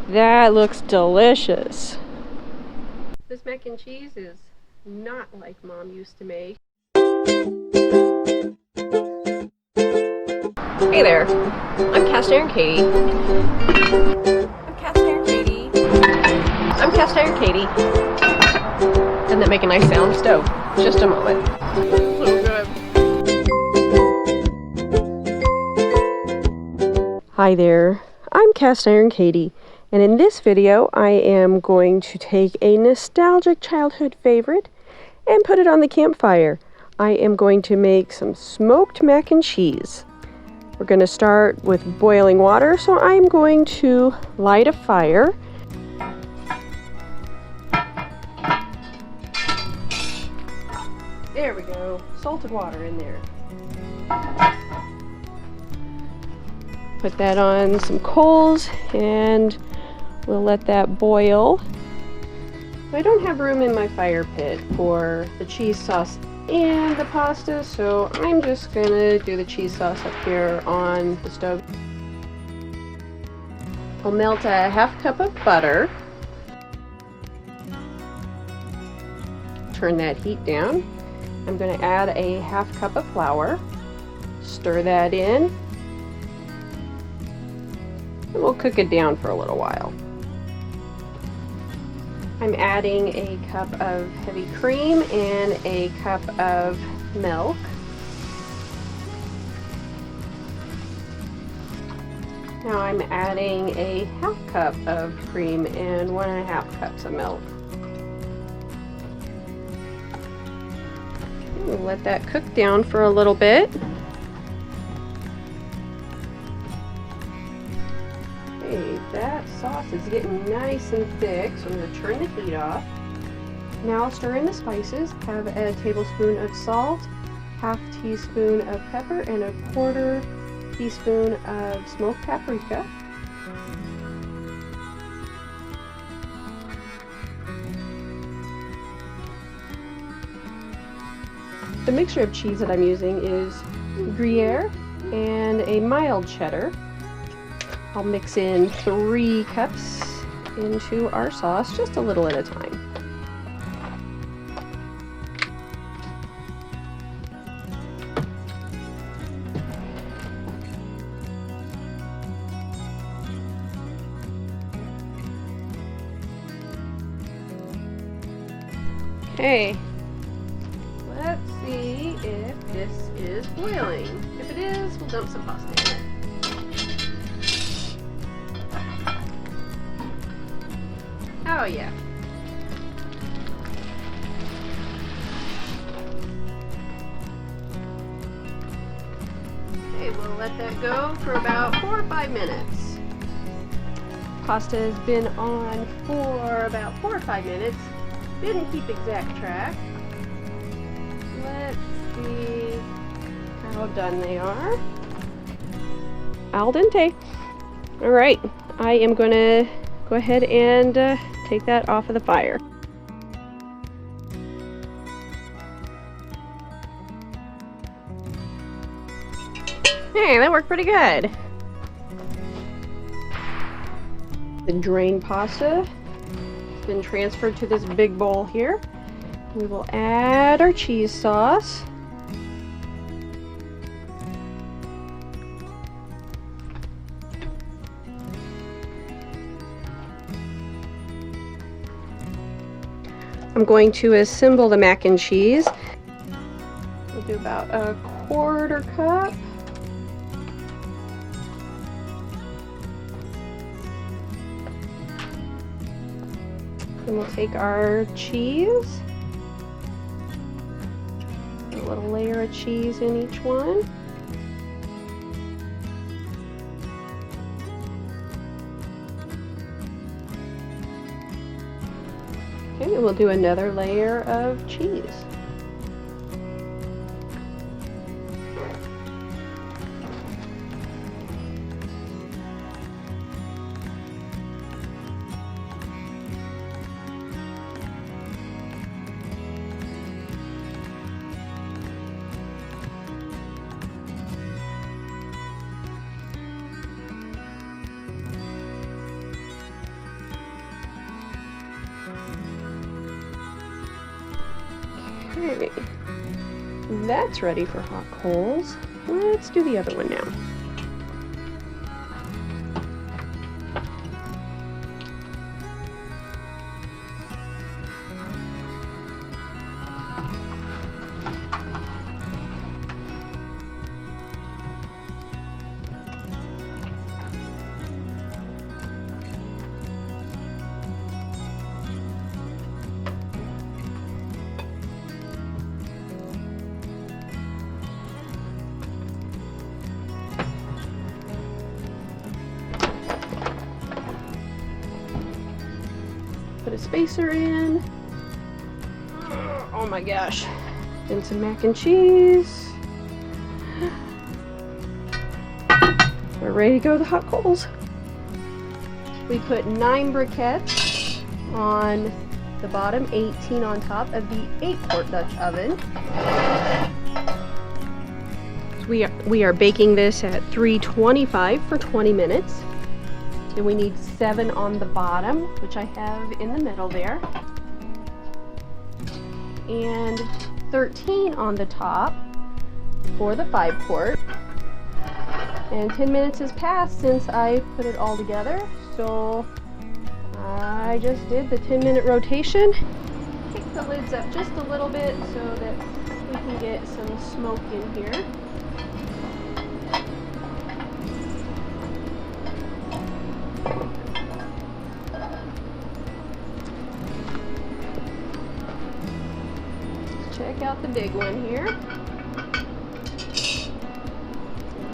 That looks delicious. This mac and cheese is not like Mom used to make. Hey there, I'm Cast Iron Katie. I'm Cast Iron Katie. I'm Cast Iron Katie. Doesn't that make a nice sound? Stove. Just a moment. So good. Hi there, I'm Cast Iron Katie, and in this video I am going to take a nostalgic childhood favorite and put it on the campfire. I am going to make some smoked mac and cheese. We're going to start with boiling water, so I'm going to light a fire. There we go, salted water in there. Put that on some coals and we'll let that boil. I don't have room in my fire pit for the cheese sauce and the pasta, so I'm just gonna do the cheese sauce up here on the stove. I'll melt a half cup of butter. Turn that heat down. I'm gonna add a half cup of flour. Stir that in. And we'll cook it down for a little while. I'm adding a cup of heavy cream and a cup of milk. Now I'm adding a half cup of cream and 1.5 cups of milk. We'll let that cook down for a little bit. Okay, that sauce is getting nice and thick, so I'm going to turn the heat off. Now I'll stir in the spices. Have a tablespoon of salt, half teaspoon of pepper, and 1/4 teaspoon of smoked paprika. The mixture of cheese that I'm using is Gruyere and a mild cheddar. I'll mix in 3 cups into our sauce, just a little at a time. Okay, let's see if this is boiling. If it is, we'll dump some pasta in it. Oh yeah. Okay, we'll let that go for about 4 or 5 minutes. Pasta has been on for about 4 or 5 minutes. Didn't keep exact track. Let's see how done they are. Al dente. All right, I am gonna go ahead and take that off of the fire. Hey, that worked pretty good. The drained pasta has been transferred to this big bowl here. We will add our cheese sauce. I'm going to assemble the mac and cheese. We'll do about 1/4 cup. Then we'll take our cheese. A little layer of cheese in each one. Okay, we'll do another layer of cheese. Okay, that's ready for hot coals. Let's do the other one now. Put a spacer in. Oh my gosh. And some mac and cheese. We're ready to go to the hot coals. We put 9 briquettes on the bottom, 18 on top of the 8-quart Dutch oven. We are baking this at 325 for 20 minutes. And we need 7 on the bottom, which I have in the middle there. And 13 on the top for the 5-quart. And 10 minutes has passed since I put it all together. So I just did the 10-minute rotation. Kick the lids up just a little bit so that we can get some smoke in here. Check out the big one here.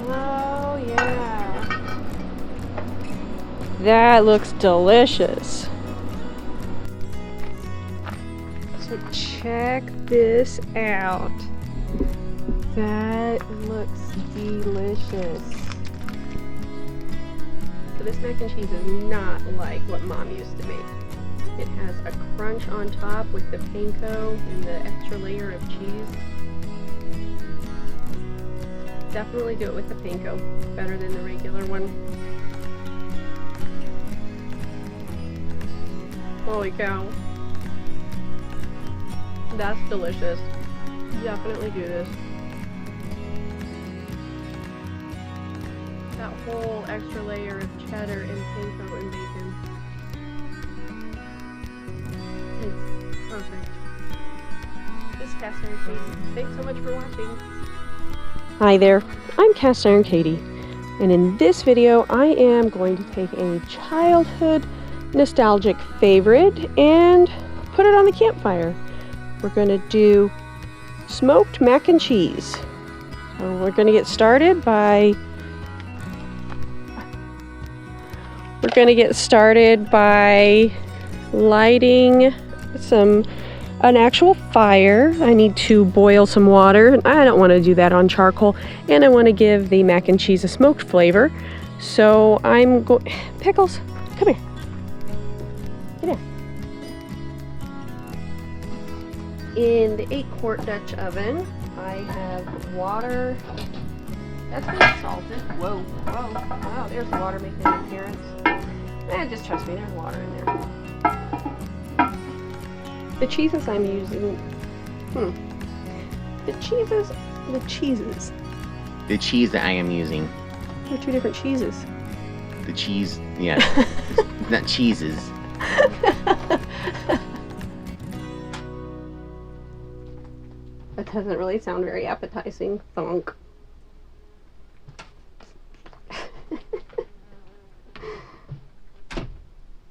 Oh yeah. That looks delicious. So check this out. That looks delicious. So this mac and cheese is not like what Mom used to make. It has a crunch on top with the panko and the extra layer of cheese. Definitely do it with the panko. Better than the regular one. Holy cow. That's delicious. Definitely do this. That whole extra layer of cheddar and panko and bacon. It's perfect. This is Cast Iron Katie. Thanks so much for watching. Hi there, I'm Cast Iron Katie, and in this video I am going to take a childhood nostalgic favorite and put it on the campfire. We're going to do smoked mac and cheese. So we're going to get started by lighting an actual fire. I need to boil some water. I don't want to do that on charcoal, and I want to give the mac and cheese a smoked flavor. So I'm going. Pickles, come here. Get here. In the 8-quart Dutch oven, I have water. That's been salted. Whoa, whoa. Wow, there's water making an appearance. Just trust me, there's water in there. The cheeses I'm using, the cheese that I am using. They're 2 different cheeses. The cheese, yeah, it's not cheeses. That doesn't really sound very appetizing. Thunk.